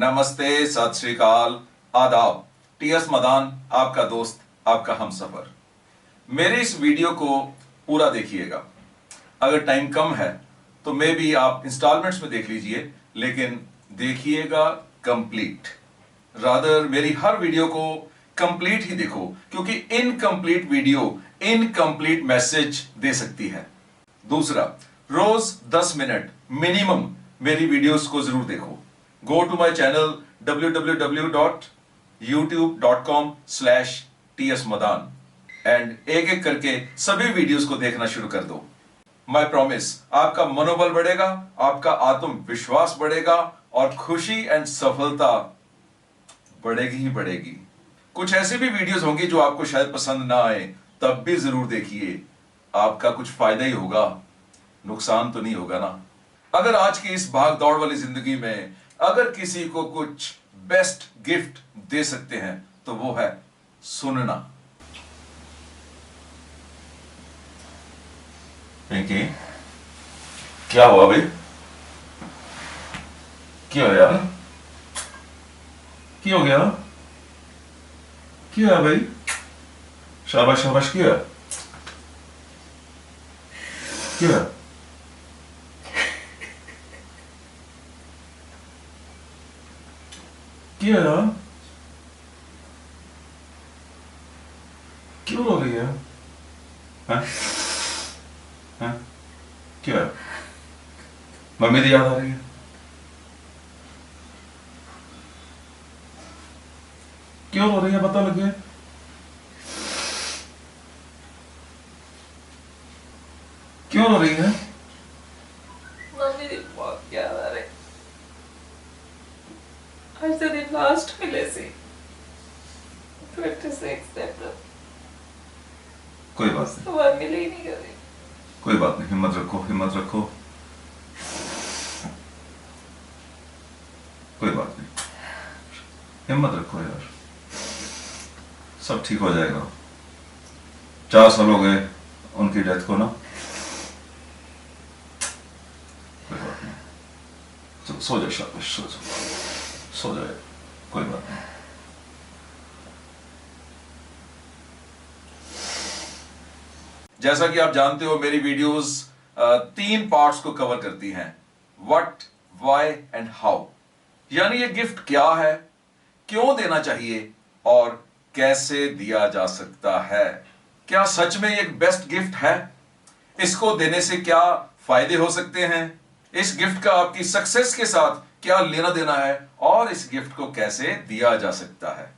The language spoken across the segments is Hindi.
नमस्ते, सत श्री अकाल, आदाब। टीएस मदान, आपका दोस्त, आपका हमसफर। मेरे इस वीडियो को पूरा देखिएगा। अगर टाइम कम है तो मे बी आप इंस्टॉलमेंट्स में देख लीजिए, लेकिन देखिएगा कंप्लीट। रादर मेरी हर वीडियो को कंप्लीट ही देखो, क्योंकि इनकंप्लीट वीडियो इनकंप्लीट मैसेज दे सकती है। दूसरा, रोज 10 मिनट मिनिमम मेरी वीडियोस को जरूर देखो। Go to my channel www.youtube.com/tsmadan and एक एक करके सभी वीडियोस को देखना शुरू कर दो। माई प्रॉमिस, आपका मनोबल बढ़ेगा, आपका आत्मविश्वास बढ़ेगा और खुशी एंड सफलता बढ़ेगी ही बढ़ेगी। कुछ ऐसी भी वीडियोस होंगी जो आपको शायद पसंद ना आए, तब भी जरूर देखिए। आपका कुछ फायदा ही होगा, नुकसान तो नहीं होगा ना। अगर आज की इस भाग दौड़ वाली जिंदगी में अगर किसी को कुछ बेस्ट गिफ्ट दे सकते हैं तो वो है सुनना। पिंकी, क्या हुआ भाई? क्या हो यार? क्या हो गया? क्या है भाई? शाबाश शाबाश। क्या क्या क्या यार? क्यों रो रही है? हैं? हैं? क्या है? मम्मी की याद आ रही है? क्यों रो रही है, पता लगे? क्यों रो रही है? मम्मी ਦੀ बहुत याद आ रही। आज तो दिन लास्ट मिले सी 26 अप्रैल। कोई बात नहीं, तो बात मिले ही नहीं कभी। कोई बात नहीं। हिम्मत रखो, हिम्मत रखो। कोई बात नहीं, हिम्मत रखो यार, सब ठीक हो जाएगा। 4 साल हो गए उनकी डेथ को ना। कोई बात नहीं, सो जाओ, शाबाश, सो जाए, कोई बात नहीं। जैसा कि आप जानते हो, मेरी वीडियोस 3 पार्ट्स को कवर करती हैं। What, why and how. यानी ये गिफ्ट क्या है, क्यों देना चाहिए और कैसे दिया जा सकता है। क्या सच में ये एक बेस्ट गिफ्ट है? इसको देने से क्या फायदे हो सकते हैं? इस गिफ्ट का आपकी सक्सेस के साथ क्या लेना देना है और इस गिफ्ट को कैसे दिया जा सकता है।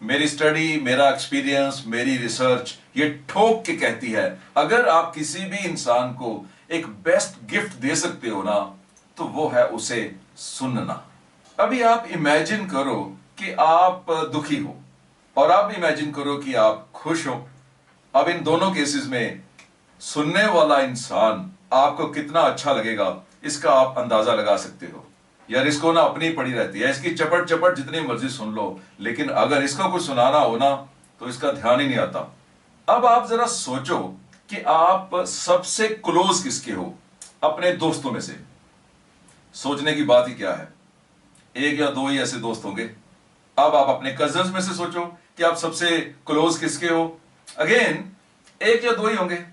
मेरी स्टडी, मेरा एक्सपीरियंस, मेरी रिसर्च ये ठोक के कहती है, अगर आप किसी भी इंसान को एक बेस्ट गिफ्ट दे सकते हो ना, तो वो है उसे सुनना। अभी आप इमेजिन करो कि आप दुखी हो और आप इमेजिन करो कि आप खुश हो। अब इन दोनों केसेस में सुनने वाला इंसान आपको कितना अच्छा लगेगा, इसका आप अंदाजा लगा सकते हो। यार, इसको ना अपनी पड़ी रहती है, इसकी चपट चपट जितनी मर्जी सुन लो, लेकिन अगर इसको कुछ सुनाना हो ना तो इसका ध्यान ही नहीं आता। अब आप जरा सोचो कि आप सबसे क्लोज किसके हो अपने दोस्तों में से। सोचने की बात ही क्या है, 1 या 2 ही ऐसे दोस्त होंगे। अब आप अपने कजन्स में से सोचो कि आप सबसे क्लोज किसके हो। अगेन 1 या 2 ही होंगे।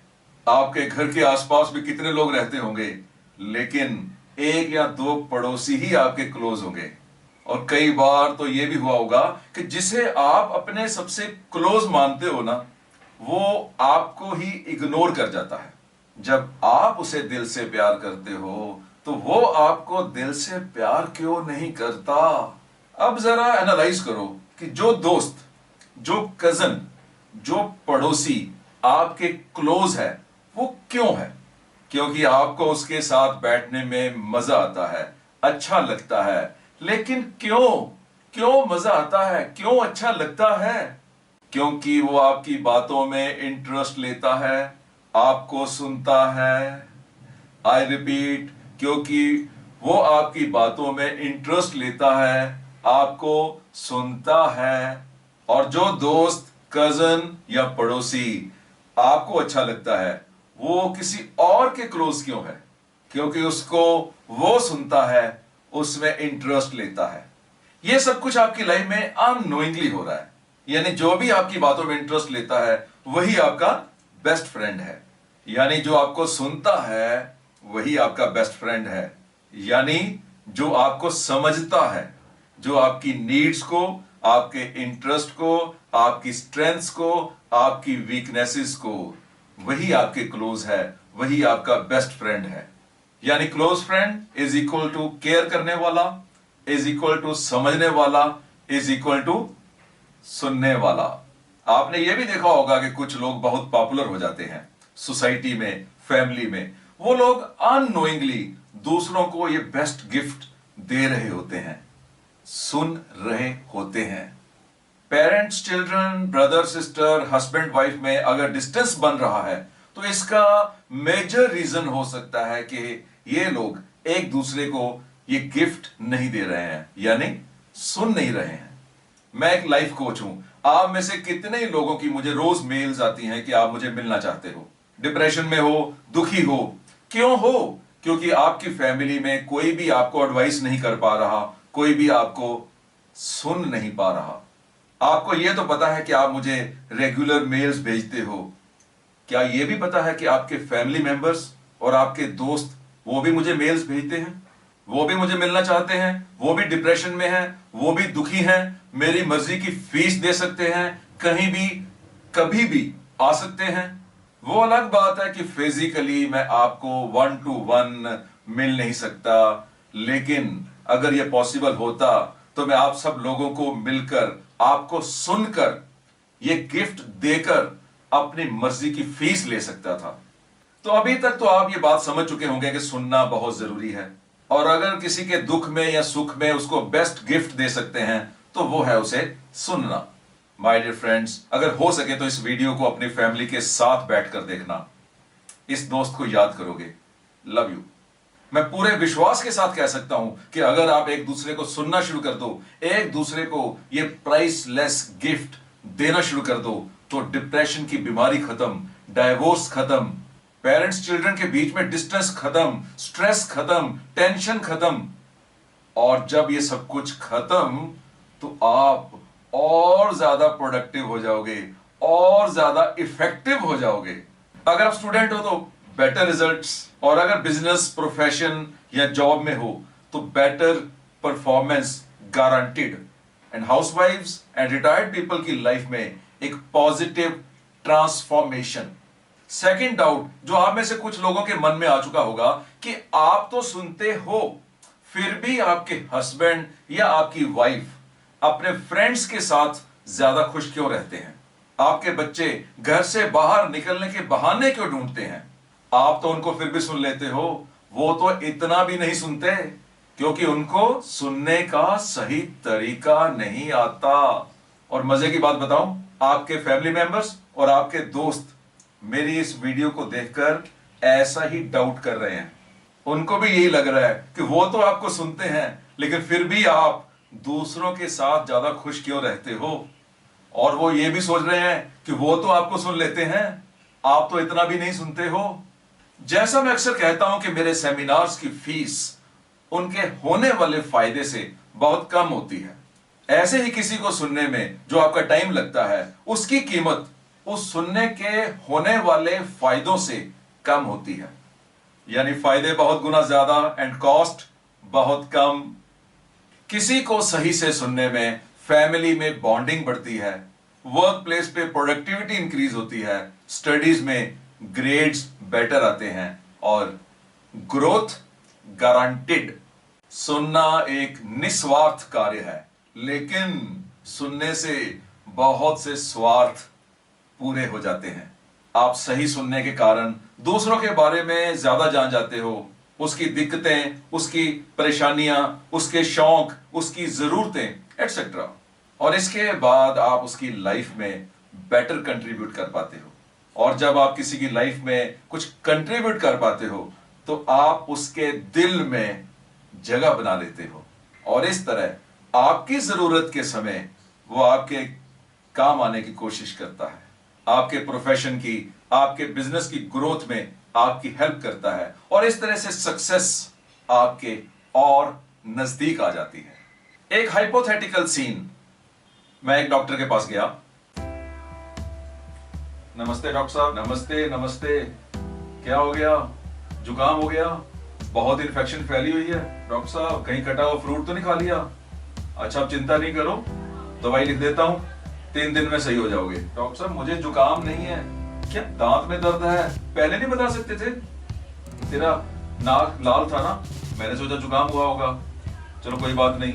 आपके घर के आसपास भी कितने लोग रहते होंगे, लेकिन 1 या 2 पड़ोसी ही आपके क्लोज होंगे। और कई बार तो यह भी हुआ होगा कि जिसे आप अपने सबसे क्लोज मानते हो ना, वो आपको ही इग्नोर कर जाता है। जब आप उसे दिल से प्यार करते हो तो वो आपको दिल से प्यार क्यों नहीं करता। अब जरा एनालाइज करो कि जो दोस्त, जो कजन, जो पड़ोसी आपके क्लोज है, वो क्यों है? क्योंकि आपको उसके साथ बैठने में मजा आता है, अच्छा लगता है। लेकिन क्यों क्यों मजा आता है, क्यों अच्छा लगता है? क्योंकि वो आपकी बातों में इंटरेस्ट लेता है, आपको सुनता है। आई रिपीट, क्योंकि वो आपकी बातों में इंटरेस्ट लेता है, आपको सुनता है। और जो दोस्त, कजन या पड़ोसी आपको अच्छा लगता है, वो किसी और के क्लोज क्यों है? क्योंकि उसको वो सुनता है, उसमें इंटरेस्ट लेता है। ये सब कुछ आपकी लाइफ में अननोइंगली हो रहा है। यानी जो भी आपकी बातों में इंटरेस्ट लेता है वही आपका बेस्ट फ्रेंड है। यानी जो आपको सुनता है वही आपका बेस्ट फ्रेंड है। यानी जो आपको समझता है, जो आपकी नीड्स को, आपके इंटरेस्ट को, आपकी स्ट्रेंथ्स को, आपकी वीकनेसेस को, वही आपके क्लोज है, वही आपका बेस्ट फ्रेंड है। यानी close friend is equal to care करने वाला, इज इक्वल टू समझने वाला, इज इक्वल टू सुनने वाला। आपने यह भी देखा होगा कि कुछ लोग बहुत पॉपुलर हो जाते हैं सोसाइटी में, फैमिली में। वो लोग अननोइंगली दूसरों को ये बेस्ट गिफ्ट दे रहे होते हैं, सुन रहे होते हैं। Parents, children, brother, sister, husband, wife में अगर डिस्टेंस बन रहा है तो इसका मेजर रीजन हो सकता है कि ये लोग एक दूसरे को ये गिफ्ट नहीं दे रहे हैं, यानी सुन नहीं रहे हैं। मैं एक लाइफ कोच हूं। आप में से कितने ही लोगों की मुझे रोज मेल्स आती हैं कि आप मुझे मिलना चाहते हो, डिप्रेशन में हो, दुखी हो। क्यों हो? क्योंकि आपकी फैमिली में कोई भी आपको एडवाइस नहीं कर पा रहा, कोई भी आपको सुन नहीं पा रहा। आपको यह तो पता है कि आप मुझे रेगुलर मेल्स भेजते हो, क्या यह भी पता है कि आपके फैमिली मेंबर्स और आपके दोस्त वो भी मुझे मेल्स भेजते हैं, वो भी मुझे मिलना चाहते हैं, वो भी डिप्रेशन में हैं, वो भी दुखी हैं, मेरी मर्जी की फीस दे सकते हैं, कहीं भी कभी भी आ सकते हैं। वो अलग बात है कि फिजिकली मैं आपको 1 to 1 मिल नहीं सकता, लेकिन अगर यह पॉसिबल होता तो मैं आप सब लोगों को मिलकर, आपको सुनकर, यह गिफ्ट देकर अपनी मर्जी की फीस ले सकता था। तो अभी तक तो आप ये बात समझ चुके होंगे कि सुनना बहुत जरूरी है, और अगर किसी के दुख में या सुख में उसको बेस्ट गिफ्ट दे सकते हैं तो वो है उसे सुनना। माय डियर फ्रेंड्स, अगर हो सके तो इस वीडियो को अपनी फैमिली के साथ बैठकर देखना। इस दोस्त को याद करोगे। Love you. मैं पूरे विश्वास के साथ कह सकता हूं कि अगर आप एक दूसरे को सुनना शुरू कर दो, एक दूसरे को ये प्राइसलेस गिफ्ट देना शुरू कर दो, तो डिप्रेशन की बीमारी खत्म, डाइवोर्स खत्म, पेरेंट्स चिल्ड्रन के बीच में डिस्टेंस खत्म, स्ट्रेस खत्म, टेंशन खत्म। और जब ये सब कुछ खत्म तो आप और ज्यादा प्रोडक्टिव हो जाओगे, और ज्यादा इफेक्टिव हो जाओगे। अगर आप स्टूडेंट हो तो बेटर रिजल्ट्स, और अगर बिजनेस, प्रोफेशन या जॉब में हो तो बेटर परफॉर्मेंस गारंटीड। एंड हाउसवाइफ्स एंड रिटायर्ड पीपल की लाइफ में एक पॉजिटिव ट्रांसफॉर्मेशन। सेकंड डाउट जो आप में से कुछ लोगों के मन में आ चुका होगा कि आप तो सुनते हो, फिर भी आपके हस्बैंड या आपकी वाइफ अपने फ्रेंड्स के साथ ज्यादा खुश क्यों रहते हैं? आपके बच्चे घर से बाहर निकलने के बहाने क्यों ढूंढते हैं? आप तो उनको फिर भी सुन लेते हो, वो तो इतना भी नहीं सुनते, क्योंकि उनको सुनने का सही तरीका नहीं आता। और मजे की बात बताऊं, आपके फैमिली मेंबर्स और आपके दोस्त मेरी इस वीडियो को देखकर ऐसा ही डाउट कर रहे हैं। उनको भी यही लग रहा है कि वो तो आपको सुनते हैं, लेकिन फिर भी आप दूसरों के साथ ज्यादा खुश क्यों रहते हो? और वो ये भी सोच रहे हैं कि वो तो आपको सुन लेते हैं, आप तो इतना भी नहीं सुनते हो। जैसा मैं अक्सर कहता हूं कि मेरे सेमिनार्स की फीस उनके होने वाले फायदे से बहुत कम होती है। ऐसे ही किसी को सुनने में जो आपका टाइम लगता है, उसकी कीमत उस सुनने के होने वाले फायदों से कम होती है। यानी फायदे बहुत गुना ज्यादा एंड कॉस्ट बहुत कम। किसी को सही से सुनने में फैमिली में बॉन्डिंग बढ़ती है, वर्क प्लेस पे प्रोडक्टिविटी इंक्रीज होती है, स्टडीज में ग्रेड्स बेटर आते हैं, और ग्रोथ गारंटेड। सुनना एक निस्वार्थ कार्य है, लेकिन सुनने से बहुत से स्वार्थ पूरे हो जाते हैं। आप सही सुनने के कारण दूसरों के बारे में ज्यादा जान जाते हो, उसकी दिक्कतें, उसकी परेशानियां, उसके शौक, उसकी जरूरतें एटसेट्रा। और इसके बाद आप उसकी लाइफ में बेटर कंट्रीब्यूट कर पाते हो। और जब आप किसी की लाइफ में कुछ कंट्रीब्यूट कर पाते हो तो आप उसके दिल में जगह बना लेते हो, और इस तरह आपकी जरूरत के समय वो आपके काम आने की कोशिश करता है, आपके प्रोफेशन की, आपके बिजनेस की ग्रोथ में आपकी हेल्प करता है, और इस तरह से सक्सेस आपके और नजदीक आ जाती है। एक हाइपोथेटिकल सीन, मैं एक डॉक्टर के पास गया। नमस्ते डॉक्टर साहब। नमस्ते नमस्ते। क्या हो गया? जुकाम हो गया? बहुत इन्फेक्शन फैली हुई है। डॉक्टर साहब कहीं कटा हुआ फ्रूट तो नहीं खा लिया? अच्छा आप चिंता नहीं करो, दवाई लिख देता हूँ, 3 दिन में सही हो जाओगे। डॉक्टर साहब मुझे जुकाम नहीं है। क्या दांत में दर्द है? पहले नहीं बता सकते थे? तेरा नाक लाल था ना, मैंने सोचा जुकाम हुआ होगा। चलो कोई बात नहीं,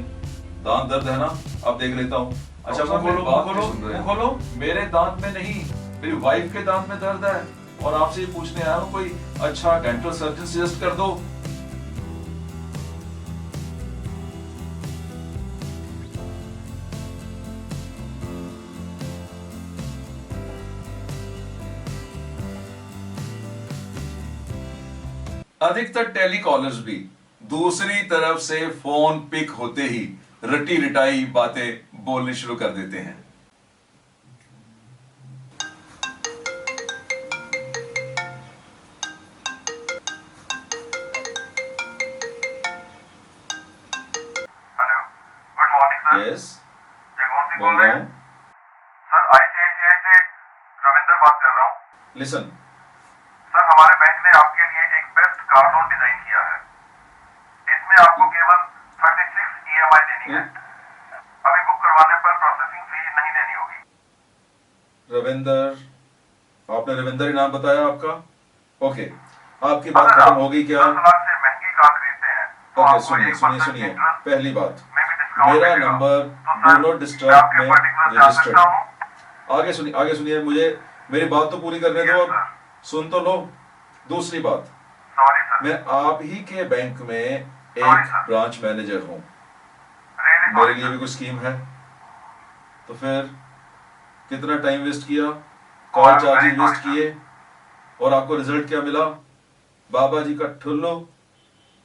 दांत दर्द है ना, अब देख लेता हूँ। अच्छा मुंह खोलो, मुंह खोलो, मुंह खोलो। मेरे दांत में नहीं, मेरी वाइफ के दांत में दर्द है और आपसे ये पूछने आया हूँ कोई अच्छा डेंटल सर्जन सजेस्ट कर दो। अधिकतर टेलीकॉलर्स भी दूसरी तरफ से फोन पिक होते ही रटी रिटाई बातें बोलनी शुरू कर देते हैं। Hello, good morning sir. Yes, Jagmohan Singh बोल बोल रहा रहे हैं हूँ। सर। आईसीआईसीआई से रविंदर बात कर रहा हूँ। लिसन, सर हमारे बैंक ने आपके लिए एक बेस्ट कार लोन डिजाइन किया है। इसमें आपको केवल 36 ईएमआई देनी है। अभी बुक करवाने पर प्रोसेसिंग फी नहीं देनी होगी। रविंदर, आपने रविंदर ही नाम बताया आपका? ओके, आपकी बात अगर खत्म आप होगी क्या? 10 लाख से महंगी कार खरीदते हैं तो ओके, आपको सुनिए 1% सुनिए सुनिए। इंटरेस्ट पहली बात, में भी डिस्काउंट मेरा मिलेगा। नंबर तो डू सर नॉट मैं डिस्टर्ब आपके में पर्टिकुलर जान रजिस्टर्ड सकता है। हूँ? आगे सुनिए, मुझे मेरी बात तो पूरी करने दो। यस अब सर। सुन तो लो। दूसरी बात, सॉरी सर। मैं आप ही के बैंक में Sorry, एक sir. ब्रांच मैनेजर हूं। रियली मेरे सॉरी लिए भी सर। कोई स्कीम है? तो फिर कितना टाइम वेस्ट किया, call I'm very charges sorry, waste sir. किए, और आपको रिजल्ट क्या मिला? बाबा जी का ठुल्लो।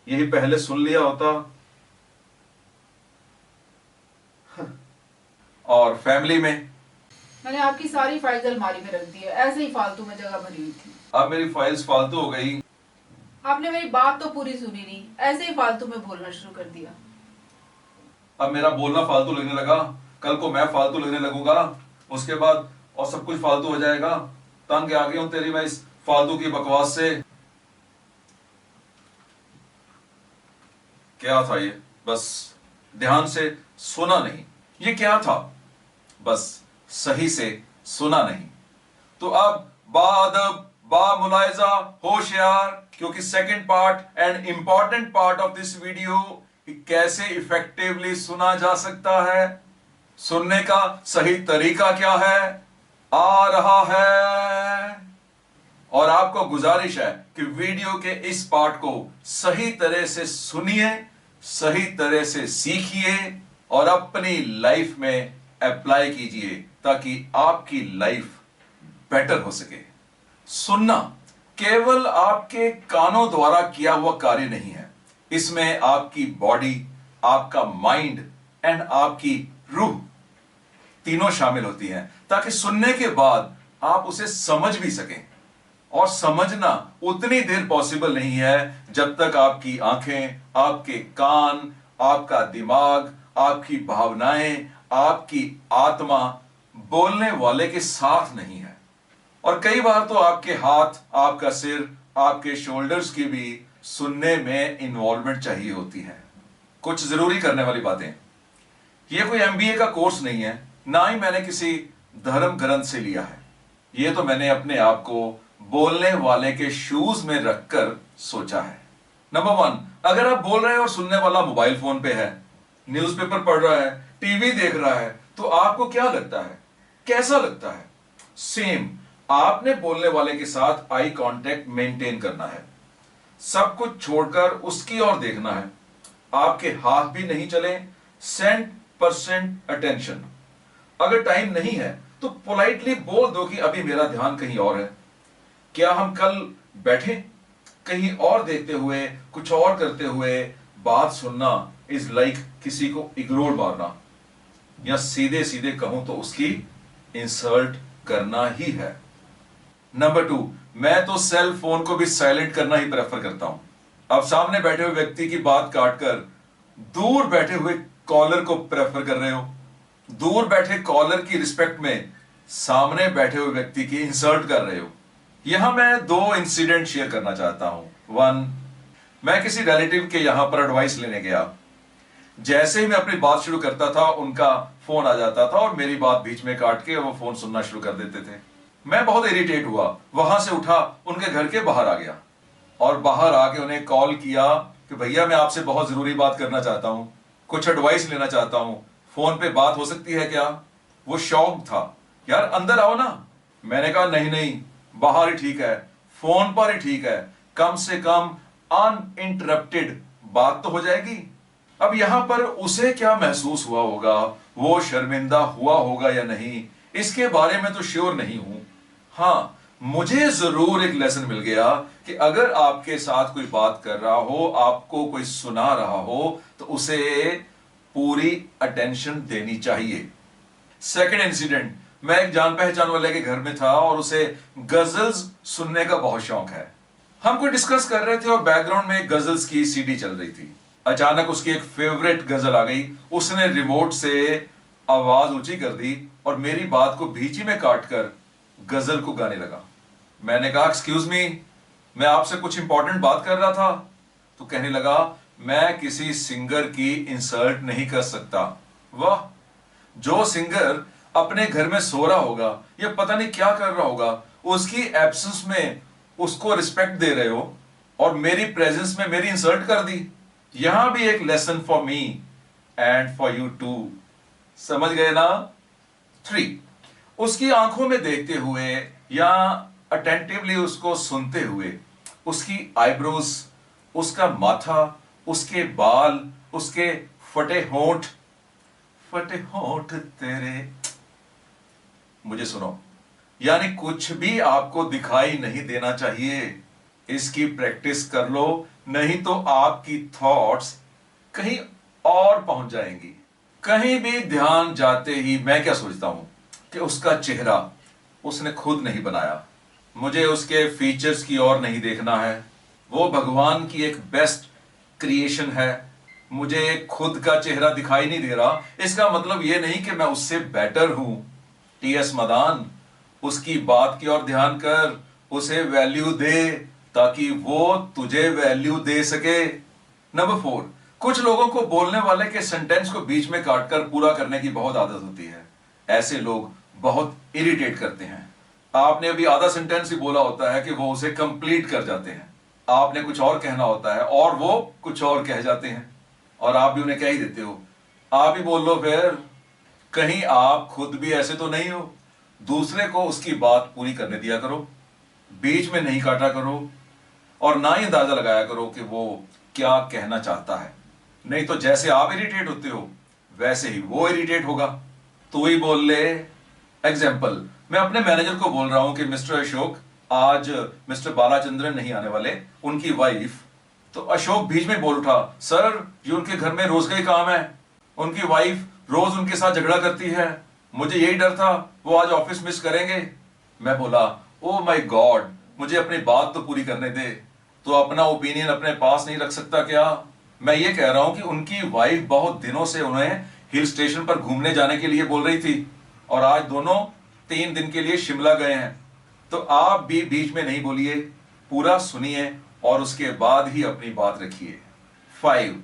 यही पहले सुन लिया होता। और फैमिली में मैंने आपकी सारी फाइल्स अलमारी में रख दी है, ऐसे ही फालतू में जगह भरी हुई थी। अब मेरी फाइल्स फालतू हो गई। आपने मेरी बात तो पूरी सुनी नहीं, ऐसे ही फालतू में बोलना शुरू कर दिया। अब मेरा बोलना फालतू लगने लगा, कल को मैं फालतू लगने लगूंगा, उसके बाद और सब कुछ फालतू हो जाएगा। तंग आ गई हूं तेरी मैं इस फालतू की बकवास से। क्या था ये? बस ध्यान से सुना नहीं। ये क्या था? बस सही से सुना नहीं। तो अब बाअदब, बामुलायजा, होशियार, क्योंकि second part and important part of this video, कैसे इफेक्टिवली सुना जा सकता है, सुनने का सही तरीका क्या है, आ रहा है। और आपको गुजारिश है कि वीडियो के इस पार्ट को सही तरह से सुनिए, सही तरह से सीखिए और अपनी लाइफ में अप्लाई कीजिए ताकि आपकी लाइफ बेटर हो सके। सुनना केवल आपके कानों द्वारा किया हुआ कार्य नहीं है, इसमें आपकी बॉडी, आपका माइंड एंड आपकी रूह तीनों शामिल होती हैं ताकि सुनने के बाद आप उसे समझ भी सकें। और समझना उतनी देर पॉसिबल नहीं है जब तक आपकी आंखें, आपके कान, आपका दिमाग, आपकी भावनाएं, आपकी आत्मा बोलने वाले के साथ नहीं है। और कई बार तो आपके हाथ, आपका सिर, आपके शोल्डर्स की भी सुनने में इन्वॉल्वमेंट चाहिए होती है, कुछ जरूरी करने वाली बातें। यह कोई एमबीए का कोर्स नहीं है, ना ही मैंने किसी धर्म ग्रंथ से लिया है। यह तो मैंने अपने आप को बोलने वाले के शूज में रखकर सोचा है। नंबर 1, अगर आप बोल रहे हैं और सुनने वाला मोबाइल फोन पे है, न्यूज़पेपर पढ़ रहा है, टीवी देख रहा है, तो आपको क्या लगता है, कैसा लगता है? सेम, आपने बोलने वाले के साथ आई कांटेक्ट मेंटेन करना है, सब कुछ छोड़कर उसकी ओर देखना है, आपके हाथ भी नहीं चले, 100% अटेंशन। अगर टाइम नहीं है तो पोलाइटली बोल दो कि अभी मेरा ध्यान कहीं और है। क्या हम कल बैठे कहीं और देखते हुए, कुछ और करते हुए? बात सुनना इज लाइक किसी को इग्नोर मारना, या सीधे सीधे कहूं तो उसकी इंसल्ट करना ही है। नंबर 2, मैं तो सेल फोन को भी साइलेंट करना ही प्रेफर करता हूं। अब सामने बैठे हुए व्यक्ति की बात काटकर दूर बैठे हुए कॉलर को प्रेफर कर रहे हो, दूर बैठे कॉलर की रिस्पेक्ट में सामने बैठे हुए व्यक्ति की इंसल्ट कर रहे हो। यहां मैं दो इंसिडेंट शेयर करना चाहता हूं। वन, मैं किसी रिलेटिव के यहां पर एडवाइस लेने गया। जैसे ही मैं अपनी बात शुरू करता था उनका फोन आ जाता था और मेरी बात बीच में काट के वो फोन सुनना शुरू कर देते थे। मैं बहुत इरिटेट हुआ, वहां से उठा, उनके घर के बाहर आ गया और बाहर आके उन्हें कॉल किया कि भैया मैं आपसे बहुत जरूरी बात करना चाहता हूं, कुछ एडवाइस लेना चाहता हूं, फोन पे बात हो सकती है क्या? वो शॉक था, यार अंदर आओ ना। मैंने कहा नहीं नहीं, बाहर ही ठीक है, फोन पर ही ठीक है, कम से कम अनइंटरप्टेड बात तो हो जाएगी। अब यहां पर उसे क्या महसूस हुआ होगा, वो शर्मिंदा हुआ होगा या नहीं, इसके बारे में तो श्योर नहीं हूं। हां, मुझे जरूर एक लेसन मिल गया कि अगर आपके साथ कोई बात कर रहा हो, आपको कोई सुना रहा हो, तो उसे पूरी अटेंशन देनी चाहिए। सेकंड इंसिडेंट, मैं एक जान पहचान वाले के घर में था और उसे गजल्स सुनने का बहुत शौक है। हम कोई डिस्कस कर रहे थे और बैकग्राउंड में गजल्स की सीडी चल रही थी। अचानक उसकी एक फेवरेट गजल आ गई, उसने रिमोट से आवाज ऊंची कर दी और मेरी बात को बीच ही में काटकर गजल को गाने लगा। मैंने कहा एक्सक्यूज मी, मैं आपसे कुछ इंपॉर्टेंट बात कर रहा था। तो कहने लगा मैं किसी सिंगर की इंसल्ट नहीं कर सकता। वाह, जो सिंगर अपने घर में सो रहा होगा या पता नहीं क्या कर रहा होगा, उसकी एब्सेंस में उसको रिस्पेक्ट दे रहे हो और मेरी प्रेजेंस में मेरी इंसल्ट कर दी। यहां भी एक lesson for me and for you too. समझ गए ना? 3, उसकी आंखों में देखते हुए या अटेंटिवली उसको सुनते हुए उसकी आईब्रोज, उसका माथा, उसके बाल, उसके फटे होंठ तेरे, मुझे सुनो, यानी कुछ भी आपको दिखाई नहीं देना चाहिए। इसकी प्रैक्टिस कर लो, नहीं तो आपकी थॉट्स कहीं और पहुंच जाएंगी। कहीं भी ध्यान जाते ही मैं क्या सोचता हूं कि उसका चेहरा उसने खुद नहीं बनाया, मुझे उसके फीचर्स की ओर नहीं देखना है। वो भगवान की एक बेस्ट क्रिएशन है, मुझे खुद का चेहरा दिखाई नहीं दे रहा, इसका मतलब यह नहीं कि मैं उससे बेटर हूं। टीएस मदान, उसकी बात की ओर ध्यान कर, उसे वैल्यू दे ताकि वो तुझे वैल्यू दे सके। नंबर 4, कुछ लोगों को बोलने वाले के सेंटेंस को बीच में काटकर पूरा करने की बहुत आदत होती है। ऐसे लोग बहुत इरिटेट करते हैं। आपने अभी आधा सेंटेंस ही बोला होता है कि वो उसे कंप्लीट कर जाते हैं। आपने कुछ और कहना होता है और वो कुछ और कह जाते हैं और आप भी उन्हें कह ही देते हो। आप ही बोल लो फिर, कहीं आप खुद भी ऐसे तो नहीं हो? दूसरे को उसकी बात पूरी करने दिया करो, बीच में नहीं काटा करो और ना ही अंदाजा लगाया करो कि वो क्या कहना चाहता है। नहीं तो जैसे आप इरिटेट होते हो वैसे ही वो इरिटेट होगा। तो ही बोल ले। एग्जाम्पल, मैं अपने मैनेजर को बोल रहा हूं कि मिस्टर अशोक, आज मिस्टर बालाचंद्रन नहीं आने वाले, उनकी वाइफ। तो अशोक बीच में बोल उठा, सर ये उनके घर में रोज का ही काम है, उनकी वाइफ रोज उनके साथ झगड़ा करती है, मुझे यही डर था वो आज ऑफिस मिस करेंगे। मैं बोला ओ माय गॉड, मुझे अपनी बात तो पूरी करने दे। तो अपना ओपिनियन अपने पास नहीं रख सकता क्या? मैं ये कह रहा हूं कि उनकी वाइफ बहुत दिनों से उन्हें हिल स्टेशन पर घूमने जाने के लिए बोल रही थी और आज दोनों 3 दिन के लिए शिमला गए हैं। तो आप भी बीच में नहीं बोलिए, पूरा सुनिए और उसके बाद ही अपनी बात रखिए। 5,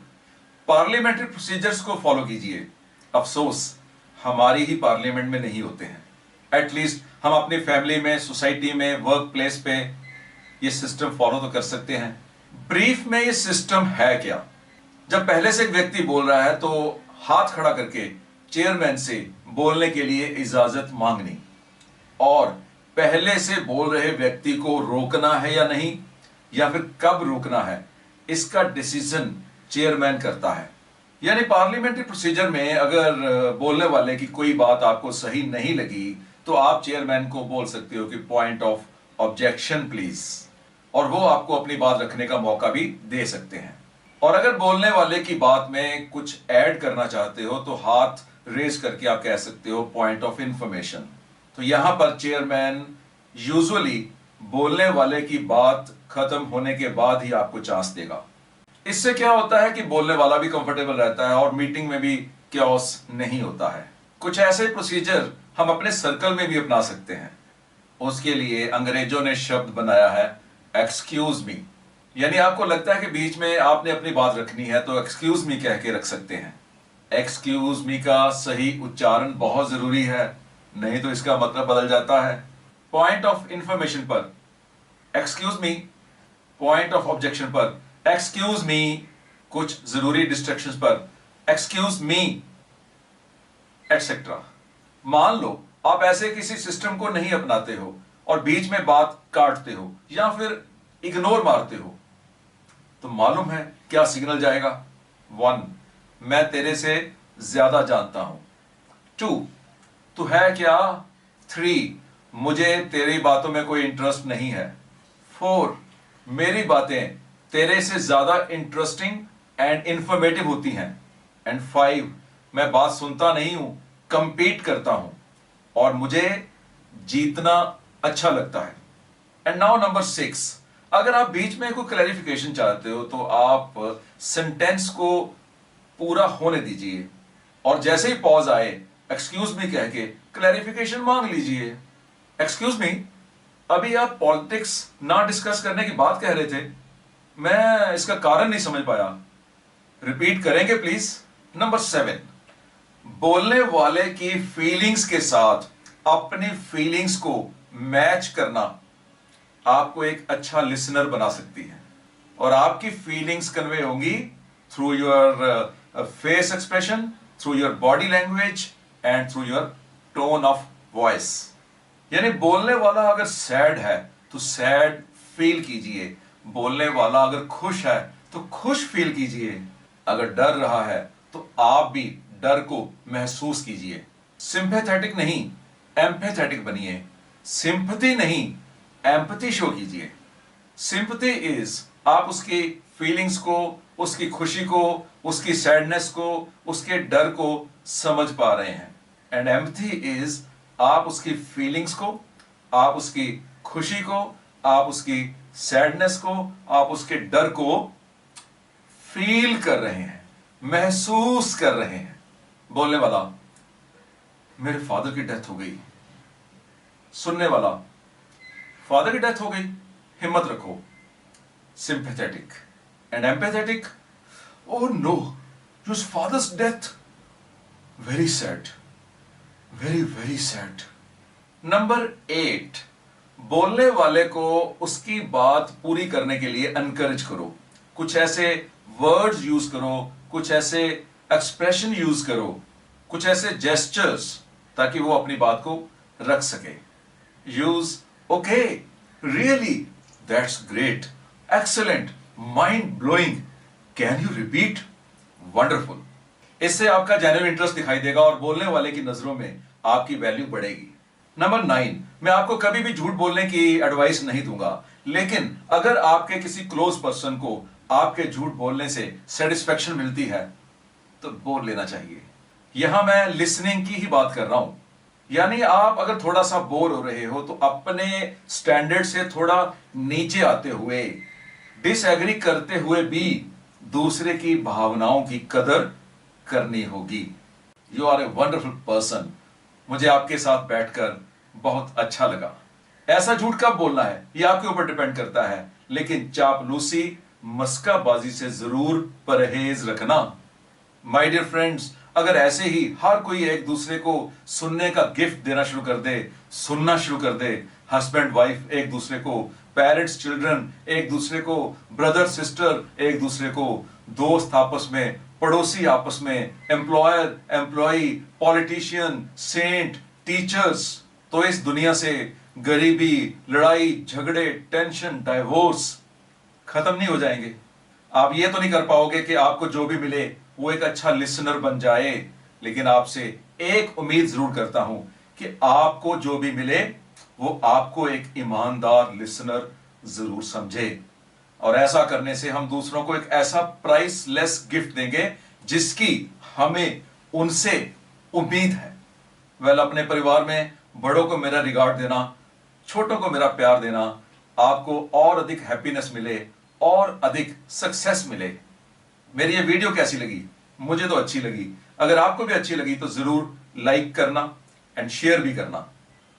पार्लियामेंट्री प्रोसीजर्स को फॉलो कीजिए। अफसोस हमारी ही पार्लियामेंट में नहीं होते हैं। एटलीस्ट हम अपनी फैमिली में, सोसाइटी में, वर्क प्लेस पे ये सिस्टम फॉलो तो कर सकते हैं। ब्रीफ में ये सिस्टम है क्या? जब पहले से एक व्यक्ति बोल रहा है तो हाथ खड़ा करके चेयरमैन से बोलने के लिए इजाजत मांगनी और पहले से बोल रहे व्यक्ति को रोकना है या नहीं, या फिर कब रोकना है, इसका डिसीजन चेयरमैन करता है। यानी पार्लियामेंट्री प्रोसीजर में अगर बोलने वाले की कोई बात आपको सही नहीं लगी तो आप चेयरमैन को बोल सकते हो कि पॉइंट ऑफ ऑब्जेक्शन प्लीज, और वो आपको अपनी बात रखने का मौका भी दे सकते हैं। और अगर बोलने वाले की बात में कुछ ऐड करना चाहते हो तो हाथ रेज करके आप कह सकते हो पॉइंट ऑफ इंफॉर्मेशन। तो यहां पर चेयरमैन यूजुअली बोलने वाले की बात खत्म होने के बाद ही आपको चांस देगा। इससे क्या होता है कि बोलने वाला भी कंफर्टेबल रहता है और मीटिंग में भी क्योस नहीं होता है। कुछ ऐसे प्रोसीजर हम अपने सर्कल में भी अपना सकते हैं। उसके लिए अंग्रेजों ने शब्द बनाया है एक्सक्यूज मी। यानी आपको लगता है कि बीच में आपने अपनी बात रखनी है तो एक्सक्यूज मी कह के रख सकते हैं। एक्सक्यूज मी का सही उच्चारण बहुत जरूरी है, नहीं तो इसका मतलब बदल जाता है। पॉइंट ऑफ इंफॉर्मेशन पर excuse me, point of objection पर एक्सक्यूज मी, कुछ जरूरी डिस्ट्रैक्शंस पर एक्सक्यूज मी, एटसेट्रा। मान लो आप ऐसे किसी सिस्टम को नहीं अपनाते हो और बीच में बात काटते हो या फिर इग्नोर मारते हो, तो मालूम है क्या सिग्नल जाएगा? 1, मैं तेरे से ज्यादा जानता हूं। 2, तू है क्या? 3, मुझे तेरी बातों में कोई इंटरेस्ट नहीं है। 4, मेरी बातें तेरे से ज्यादा इंटरेस्टिंग एंड इंफॉर्मेटिव होती हैं। एंड 5, मैं बात सुनता नहीं हूं, कंपीट करता हूं और मुझे जीतना अच्छा लगता है। एंड नाउ नंबर 6, अगर आप बीच में कोई क्लैरिफिकेशन चाहते हो तो आप सेंटेंस को पूरा होने दीजिए और जैसे ही पॉज आए एक्सक्यूज मी कह के क्लैरिफिकेशन मांग लीजिए। एक्सक्यूज मी, अभी आप पॉलिटिक्स ना डिस्कस करने की बात कह रहे थे, मैं इसका कारण नहीं समझ पाया, रिपीट करेंगे प्लीज? नंबर 7, बोलने वाले की फीलिंग्स के साथ अपनी फीलिंग्स को मैच करना आपको एक अच्छा लिसनर बना सकती है और आपकी फीलिंग्स कन्वे होंगी through your face expression, through your body language and through your tone of voice. यानी बोलने वाला अगर सैड है तो सैड फील कीजिए, बोलने वाला अगर खुश है तो खुश फील कीजिए, अगर डर रहा है तो आप भी डर को महसूस कीजिए। सिंपैथेटिक नहीं, एम्पैथेटिक बनिए। सिंपैथी नहीं, एम्पैथी शो कीजिए। सिंपैथी इज आप उसकी फीलिंग्स को, उसकी खुशी को, उसकी सैडनेस को, उसके डर को समझ पा रहे हैं। एंड एम्पैथी इज आप उसकी फीलिंग्स को, आप उसकी खुशी को, आप उसकी सैडनेस को, आप उसके डर को फील कर रहे हैं, महसूस कर रहे हैं। बोलने वाला, मेरे फादर की डेथ हो गई। सुनने वाला, फादर की डेथ हो गई, हिम्मत रखो। Sympathetic and empathetic, oh no, your father's death, very sad, very very sad. Number 8, बोलने वाले को उसकी बात पूरी करने के लिए एनकरेज करो। कुछ ऐसे वर्ड्स यूज करो, कुछ ऐसे एक्सप्रेशन यूज करो, कुछ ऐसे जेस्चर्स ताकि वो अपनी बात को रख सके। Use okay, really, that's great, excellent, mind blowing, can you repeat, wonderful. इससे आपका जेन्युइन इंटरेस्ट दिखाई देगा और बोलने वाले की नजरों में आपकी वैल्यू बढ़ेगी। नंबर 9, मैं आपको कभी भी झूठ बोलने की एडवाइस नहीं दूंगा, लेकिन अगर आपके किसी क्लोज पर्सन को आपके झूठ बोलने से सेटिस्फेक्शन मिलती है तो बोल लेना चाहिए। यहां मैं लिसनिंग की ही बात कर रहा हूं। यानी आप अगर थोड़ा सा बोर हो रहे हो तो अपने स्टैंडर्ड से थोड़ा नीचे आते हुए, डिसएग्री करते हुए भी दूसरे की भावनाओं की कदर करनी होगी। You are a wonderful person. मुझे आपके साथ बैठकर बहुत अच्छा लगा। ऐसा झूठ कब बोलना है यह आपके ऊपर डिपेंड करता है, लेकिन चापलूसी, मस्काबाजी से जरूर परहेज रखना। माय डियर फ्रेंड्स, अगर ऐसे ही हर कोई एक दूसरे को सुनने का गिफ्ट देना शुरू कर दे, सुनना शुरू कर दे, हस्बैंड वाइफ एक दूसरे को, पेरेंट्स चिल्ड्रन एक दूसरे को, ब्रदर सिस्टर एक दूसरे को, दोस्त आपस में, पड़ोसी आपस में, employer employee, politician, saint, teachers, तो इस दुनिया से गरीबी, लड़ाई झगड़े, टेंशन, डाइवोर्स खत्म नहीं हो जाएंगे। आप ये तो नहीं कर पाओगे कि आपको जो भी मिले वो एक अच्छा लिसनर बन जाए, लेकिन आपसे एक उम्मीद जरूर करता हूं कि आपको जो भी मिले वो आपको एक ईमानदार लिसनर जरूर समझे। और ऐसा करने से हम दूसरों को एक ऐसा प्राइसलेस गिफ्ट देंगे जिसकी हमें उनसे उम्मीद है। वेल, अपने परिवार में बड़ों को मेरा रिगार्ड देना, छोटों को मेरा प्यार देना, आपको और अधिक हैप्पीनेस मिले और अधिक सक्सेस मिले। मेरी ये वीडियो कैसी लगी? मुझे तो अच्छी लगी। अगर आपको भी अच्छी लगी तो जरूर लाइक करना एंड शेयर भी करना।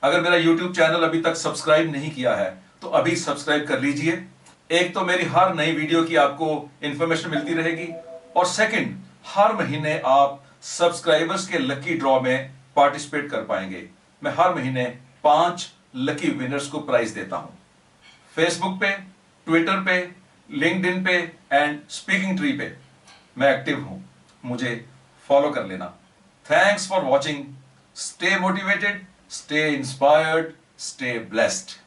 अगर मेरा YouTube चैनल अभी तक सब्सक्राइब नहीं किया है तो अभी सब्सक्राइब कर लीजिए। एक तो मेरी हर नई वीडियो की आपको इंफॉर्मेशन मिलती रहेगी, और सेकंड, हर महीने आप सब्सक्राइबर्स के लकी ड्रॉ में पार्टिसिपेट कर पाएंगे। मैं हर महीने 5 लकी विनर्स को प्राइज देता हूं। फेसबुक पे, ट्विटर पे, लिंक्डइन पे एंड स्पीकिंग ट्री पे मैं एक्टिव हूं, मुझे फॉलो कर लेना। Thanks for watching. Stay motivated, stay inspired, stay blessed.